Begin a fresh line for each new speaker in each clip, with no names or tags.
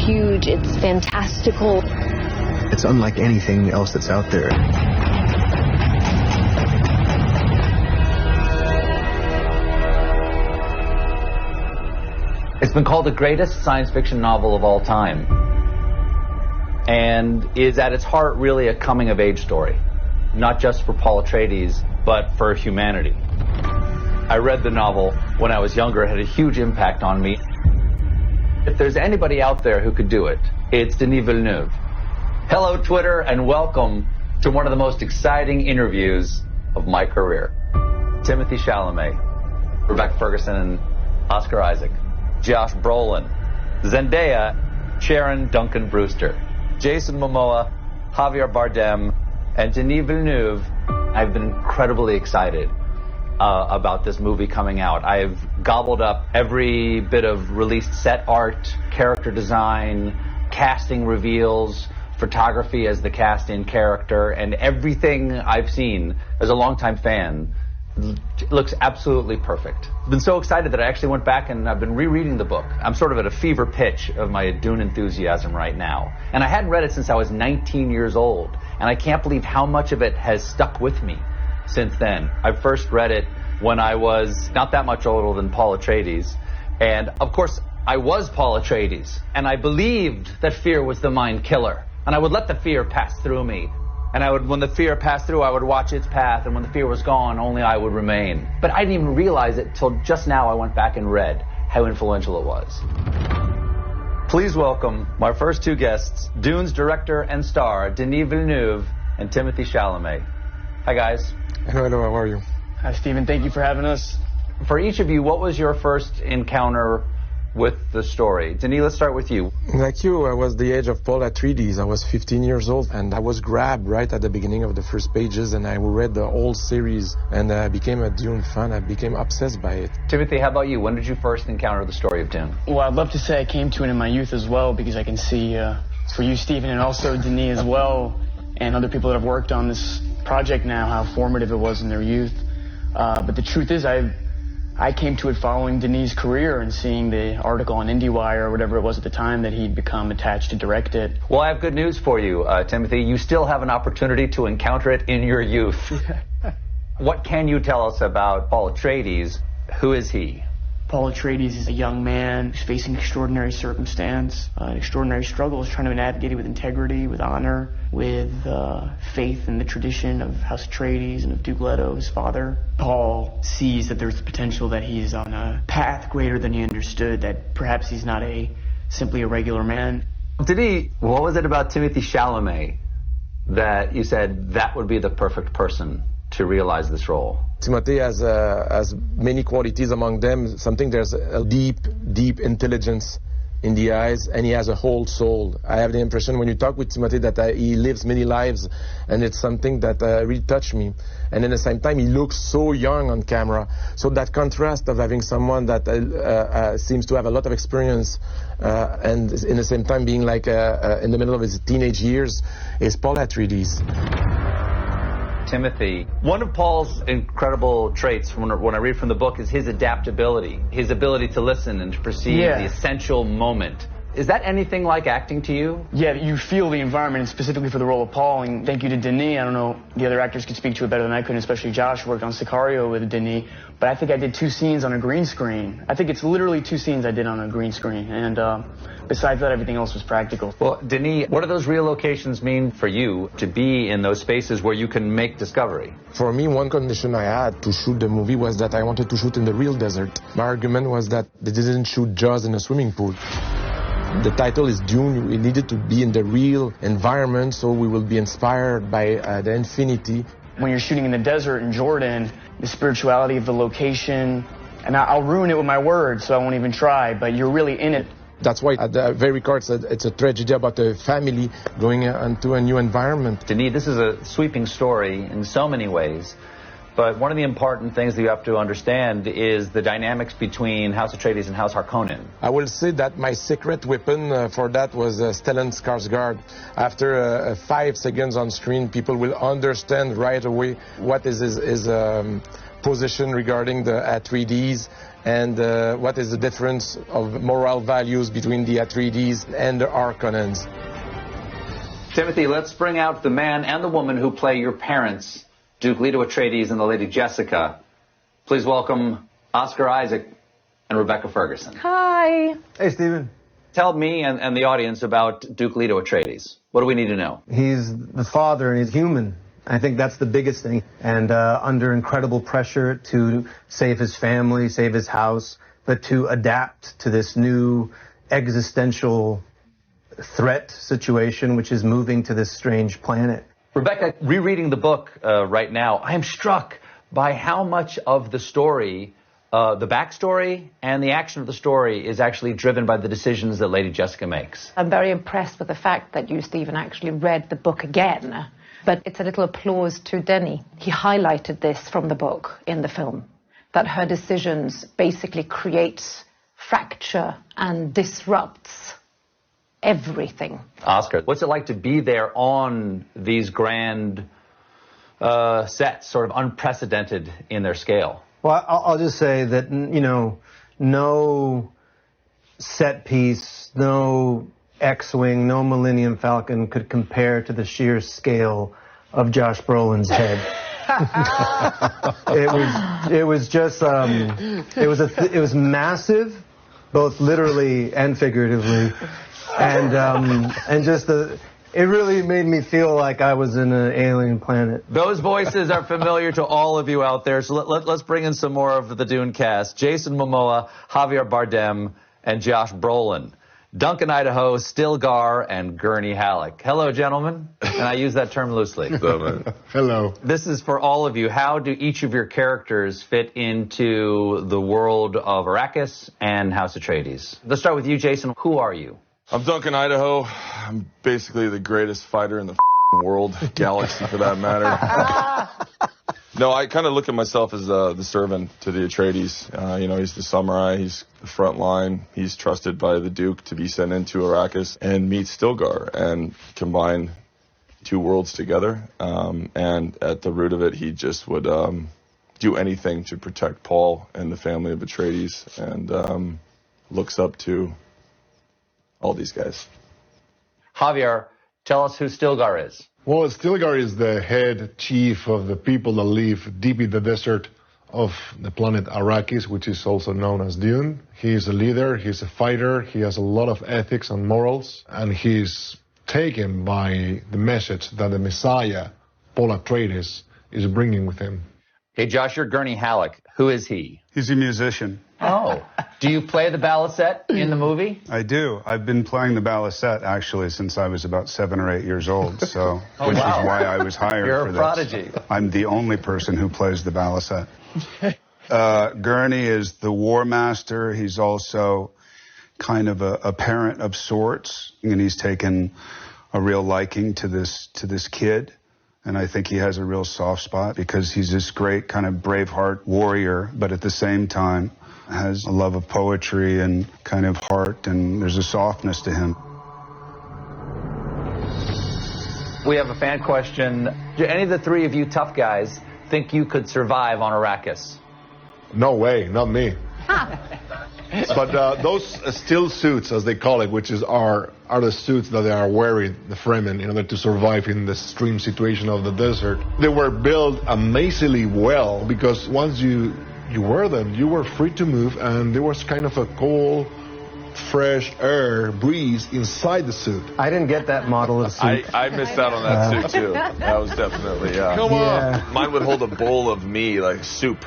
huge, it's fantastical.
It's unlike anything else that's out there.
It's been called the greatest science fiction novel of all time, and is at its heart really a coming-of-age story, not just for Paul Atreides, but for humanity. I read the novel when I was younger. It had a huge impact on me. If there's anybody out there who could do it, it's Denis Villeneuve. Hello, Twitter, and welcome to one of the most exciting interviews of my career. Timothée Chalamet, Rebecca Ferguson, and Oscar Isaac. Josh Brolin, Zendaya, SharonDuncan-Brewster, Jason Momoa, Javier Bardem, and Denis Villeneuve. I've been incredibly excited about this movie coming out. I've gobbled up every bit of released set art, character design, casting reveals, photography as the cast in character, and everything I've seen as a longtime fan looks absolutely perfect. I've been so excited that I actually went back and I've been rereading the book. I'm sort of at a fever pitch of my Dune enthusiasm right now. And I hadn't read it since I was 19 years old. And I can't believe how much of it has stuck with me since then. I first read it when I was not that much older than Paul Atreides. And of course, I was Paul Atreides. And I believed that fear was the mind killer. And I would let the fear pass through me. And I would, when the fear passed through, I would watch its path, and when the fear was gone, only I would remain. But I didn't even realize it till just now I went back and read how influential it was. Please welcome my first two guests, Dune's director and star, Denis Villeneuve and Timothée Chalamet. Hi, guys.
Hello, how are you?
Hi, Stephen. Thank you for having us.
For each of you, what was your first encounter with the story? Denis, let's start with you.
Like you, I was the age of Paul Atreides. I was 15 years old, and I was grabbed right at the beginning of the first pages, and I read the whole series, and I became a Dune fan. I became obsessed by it.
Timothée, how about you? When did you first encounter the story of Dune?
Well, I'd love to say I came to it in my youth as well, because I can see, for you, Stephen, and also Denis as well, and other people that have worked on this project now, how formative it was in their youth. But the truth is, I came to it following Denis' career and seeing the article on IndieWire or whatever it was at the time that he'd become attached to direct it.
Well, I have good news for you, Timothée. You still have an opportunity to encounter it in your youth. What can you tell us about Paul Atreides? Who is he?
Paul Atreides is a young man who's facing extraordinary circumstance, extraordinary struggles, trying to navigate it with integrity, with honor, with faith in the tradition of House Atreides and of Duke Leto, his father. Paul sees that there's the potential that he's on a path greater than he understood, that perhaps he's not simply a regular man.
Denis, what was it about Timothée Chalamet that you said that would be the perfect person to realize this role?
Timothée has many qualities, among them there's a deep intelligence in the eyes, and he has a whole soul. I have the impression when you talk with Timothée that he lives many lives, and it's something that really touched me. And at the same time, he looks so young on camera. So that contrast of having someone that seems to have a lot of experience and in the same time being like in the middle of his teenage years is Paul Atreides.
Timothée, one of Paul's incredible traits when I read from the book is his adaptability, his ability to listen and to perceive the essential moment. Is that anything like acting to you?
Yeah, you feel the environment, and specifically for the role of Paul, and thank you to Denis. I don't know, the other actors could speak to it better than I could, especially Josh, who worked on Sicario with Denis, but I think I did 2 scenes on a green screen. I think it's literally 2 scenes I did on a green screen, and besides that, everything else was practical.
Well, Denis, what do those real locations mean for you to be in those spaces where you can make discovery?
For me, one condition I had to shoot the movie was that I wanted to shoot in the real desert. My argument was that they didn't shoot Jaws in a swimming pool. The title is Dune. We needed to be in the real environment, so we will be inspired by the infinity.
When you're shooting in the desert in Jordan, the spirituality of the location, and I'll ruin it with my words, so I won't even try, but you're really in it.
That's why at the very core it's a tragedy about a family going into a new environment.
Denis, this is a sweeping story in so many ways. But one of the important things that you have to understand is the dynamics between House Atreides and House Harkonnen.
I will say that my secret weapon for that was Stellan Skarsgård. After 5 seconds on screen, people will understand right away what is his position regarding the Atreides and what is the difference of moral values between the Atreides and the Harkonnens.
Timothy, let's bring out the man and the woman who play your parents, Duke Leto Atreides and the Lady Jessica. Please welcome Oscar Isaac and Rebecca Ferguson.
Hi.
Hey, Stephen.
Tell me and the audience about Duke Leto Atreides. What do we need to know?
He's the father and he's human. I think that's the biggest thing. And under incredible pressure to save his family, save his house, but to adapt to this new existential threat situation, which is moving to this strange planet.
Rebecca, rereading the book right now, I am struck by how much of the story, the backstory and the action of the story is actually driven by the decisions that Lady Jessica makes.
I'm very impressed with the fact that you, Stephen, actually read the book again. But it's a little applause to Denis. He highlighted this from the book in the film, that her decisions basically create fracture and disrupts everything.
Oscar, what's it like to be there on these grand sets, sort of unprecedented in their scale?
Well, I'll just say that, you know, no set piece, no X-Wing, no Millennium Falcon could compare to the sheer scale of Josh Brolin's head. It was just, it was massive, both literally and figuratively. And just it really made me feel like I was in an alien planet.
Those voices are familiar to all of you out there, so let's bring in some more of the Dune cast. Jason Momoa, Javier Bardem, and Josh Brolin. Duncan Idaho, Stilgar, and Gurney Halleck. Hello, gentlemen. And I use that term loosely.
Hello.
This is for all of you. How do each of your characters fit into the world of Arrakis and House Atreides? Let's start with you, Jason. Who are you?
I'm Duncan Idaho. I'm basically the greatest fighter in the world, galaxy for that matter. No, I kind of look at myself as the servant to the Atreides. You know, he's the samurai, he's the front line, he's trusted by the Duke to be sent into Arrakis and meet Stilgar and combine two worlds together. And at the root of it, he just would do anything to protect Paul and the family of Atreides and looks up to all these guys.
Javier, tell us who Stilgar is.
Well, Stilgar is the head chief of the people that live deep in the desert of the planet Arrakis, which is also known as Dune. He is a leader, he's a fighter, he has a lot of ethics and morals, and he's taken by the message that the Messiah, Paul Atreides, is bringing with him.
Hey, Josh, you're Gurney Halleck. Who is he?
He's a musician.
Oh. Do you play the balisette in the movie?
I do. I've been playing the balisette, actually, since I was about 7 or 8 years old, so, which is why I was hired
You're
for
a
this.
prodigy.
I'm the only person who plays the balisette. Gurney is the war master. He's also kind of a parent of sorts, and he's taken a real liking to this kid. And I think he has a real soft spot because he's this great kind of Braveheart warrior, but at the same time has a love of poetry and kind of heart, and there's a softness to him.
We have a fan question. Do any of the three of you tough guys think you could survive on Arrakis?
No way, not me. But those still suits, as they call it, which are the suits that they are wearing, the Fremen, in order to survive in the extreme situation of the desert. They were built amazingly well because once you wear them, you were free to move, and there was kind of a cool, fresh air breeze inside the suit.
I didn't get that model of suit.
I missed out on that suit too. That was definitely,
Come on.
Mine would hold a bowl of me like soup.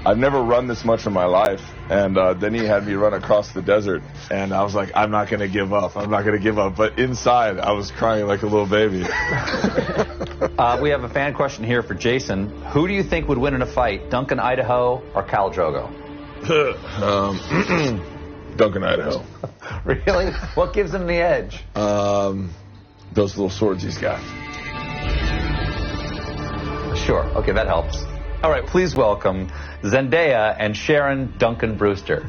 I've never run this much in my life, and then he had me run across the desert, and I was like, I'm not going to give up. I'm not going to give up. But inside, I was crying like a little baby.
We have a fan question here for Jason. Who do you think would win in a fight, Duncan Idaho or Khal Drogo?
Duncan Idaho.
Really? What gives him the edge?
Those little swords he's got.
Sure. Okay, that helps. All right, please welcome Zendaya and SharonDuncan-Brewster.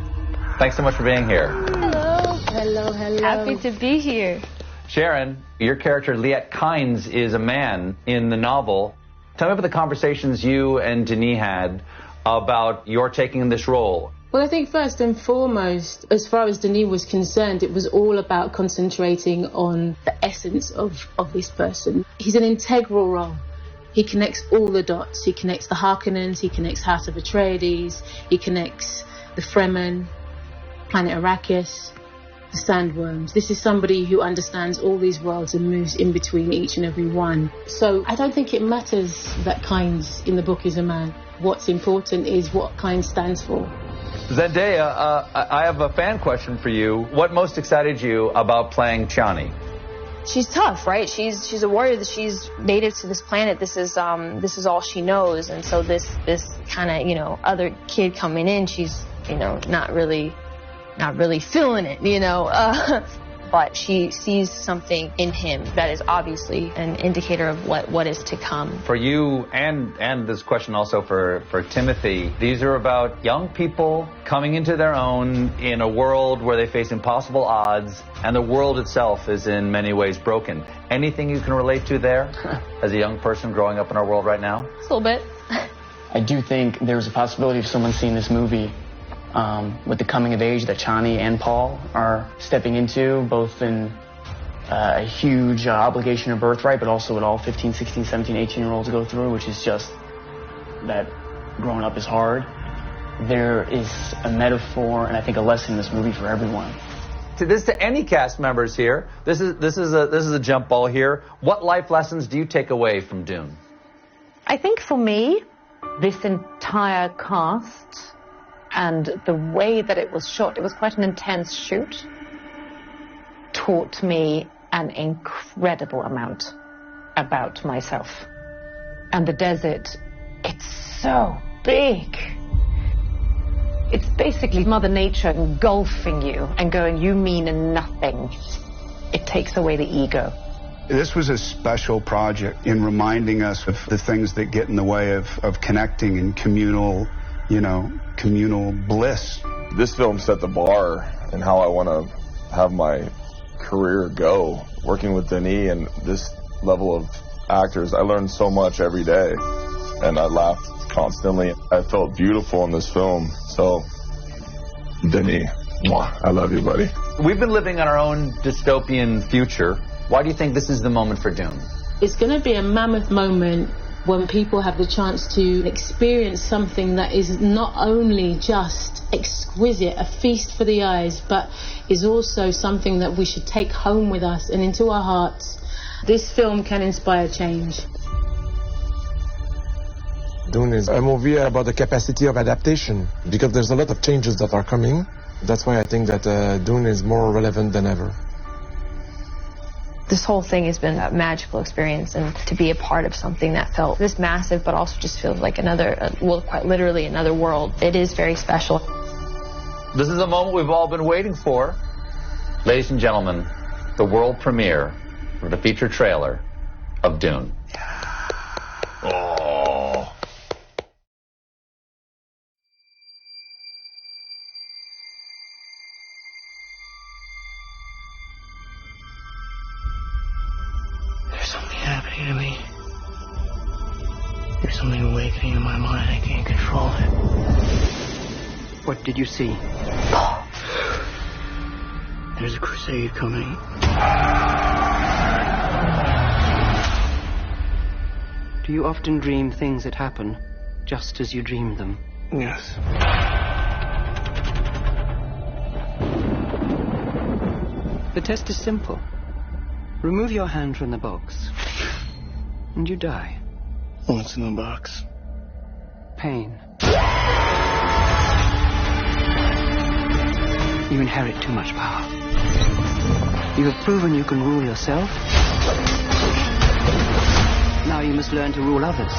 Thanks so much for being here.
Hello. Hello, hello.
Happy to be here.
Sharon, your character Liet Kynes is a man in the novel. Tell me about the conversations you and Denis had about your taking this role?
Well, I think first and foremost, as far as Denis was concerned, it was all about concentrating on the essence of this person. He's an integral role. He connects all the dots. He connects the Harkonnens, he connects House of Atreides, he connects the Fremen, planet Arrakis, the Sandworms. This is somebody who understands all these worlds and moves in between each and every one. So I don't think it matters that Kynes in the book is a man. What's important is what Kynes stands for.
Zendaya, I have a fan question for you. What most excited you about playing Chani?
She's tough, right? She's a warrior. She's native to this planet. This is all she knows. And so this kind of, other kid coming in, she's, not really feeling it, but she sees something in him that is obviously an indicator of what is to come.
For you, and this question also for Timothy, these are about young people coming into their own in a world where they face impossible odds, and the world itself is in many ways broken. Anything you can relate to there as a young person growing up in our world right now?
Just a little bit.
I do think there's a possibility of someone seeing this movie with the coming of age that Chani and Paul are stepping into, both in a huge obligation or birthright, but also what all 15, 16, 17, 18-year-olds go through, which is just that growing up is hard. There is a metaphor and I think a lesson in this movie for everyone.
To any cast members here, this is a jump ball here. What life lessons do you take away from Dune?
I think for me, this entire cast and the way that it was shot, it was quite an intense shoot, taught me an incredible amount about myself. And the desert, it's so big. It's basically Mother Nature engulfing you and going, you mean nothing. It takes away the ego.
This was a special project in reminding us of the things that get in the way of connecting and communal bliss.
This film set the bar in how I want to have my career go. Working with Denis and this level of actors, I learned so much every day, and I laughed constantly. I felt beautiful in this film. So, Denis, I love you, buddy.
We've been living in our own dystopian future. Why do you think this is the moment for Dune?
It's going to be a mammoth moment when people have the chance to experience something that is not only just exquisite, a feast for the eyes, but is also something that we should take home with us and into our hearts. This film can inspire change.
Dune is a movie about the capacity of adaptation, because there's a lot of changes that are coming. That's why I think that Dune is more relevant than ever.
This whole thing has been a magical experience, and to be a part of something that felt this massive but also just feels like quite literally another world. It is very special.
This is a moment we've all been waiting for. Ladies and gentlemen, the world premiere of the feature trailer of Dune. Oh.
There's something happening to me. There's something awakening in my mind. I can't control it.
What did you see?
There's a crusade coming.
Do you often dream things that happen just as you dreamed them?
Yes.
The test is simple. Remove your hand from the box, and you die.
What's in the box?
Pain. You inherit too much power. You have proven you can rule yourself. Now you must learn to rule others.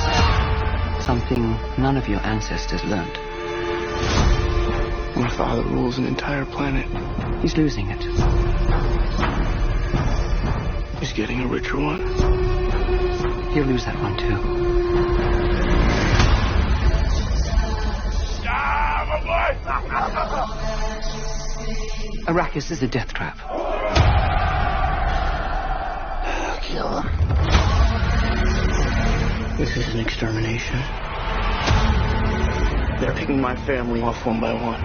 Something none of your ancestors learned.
My father rules an entire planet.
He's losing it.
He's getting a richer one.
He'll lose that one too. Arrakis is a death trap.
Kill him. This is an extermination. They're picking my family off one by one.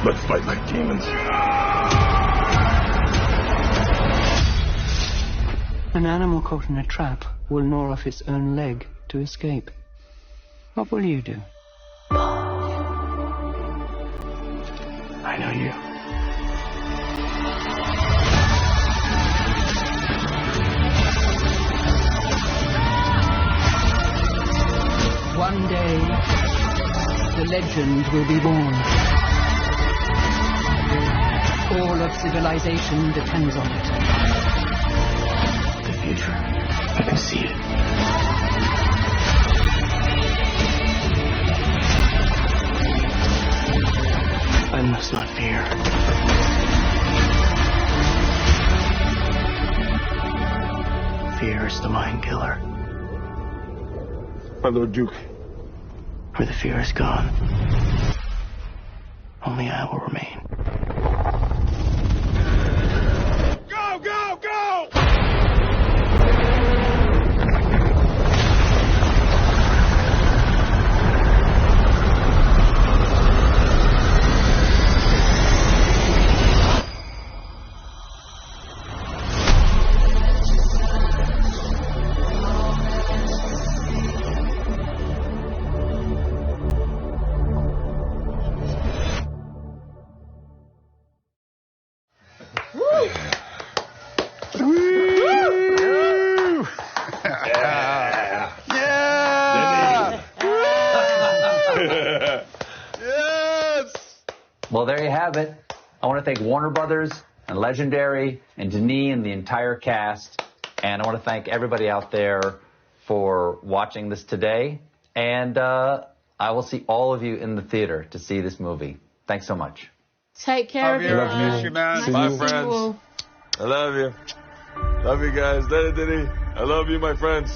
Let's fight like demons.
An animal caught in a trap will gnaw off its own leg to escape. What will you do?
I know you.
One day, the legend will be born. All of civilization depends on it.
The future. I can see it. I must not fear. Fear is the mind killer.
My Lord Duke.
Where the fear is gone, only I will remain.
Go, go, go!
Well, there you have it. I want to thank Warner Brothers and Legendary and Denis and the entire cast. And I want to thank everybody out there for watching this today. And I will see all of you in the theater to see this movie. Thanks so much.
Take care, everyone.
Love you, man.
Nice
Bye,
to see you
friends.
all.
I love you. Love you guys. Denis. I love you, my friends.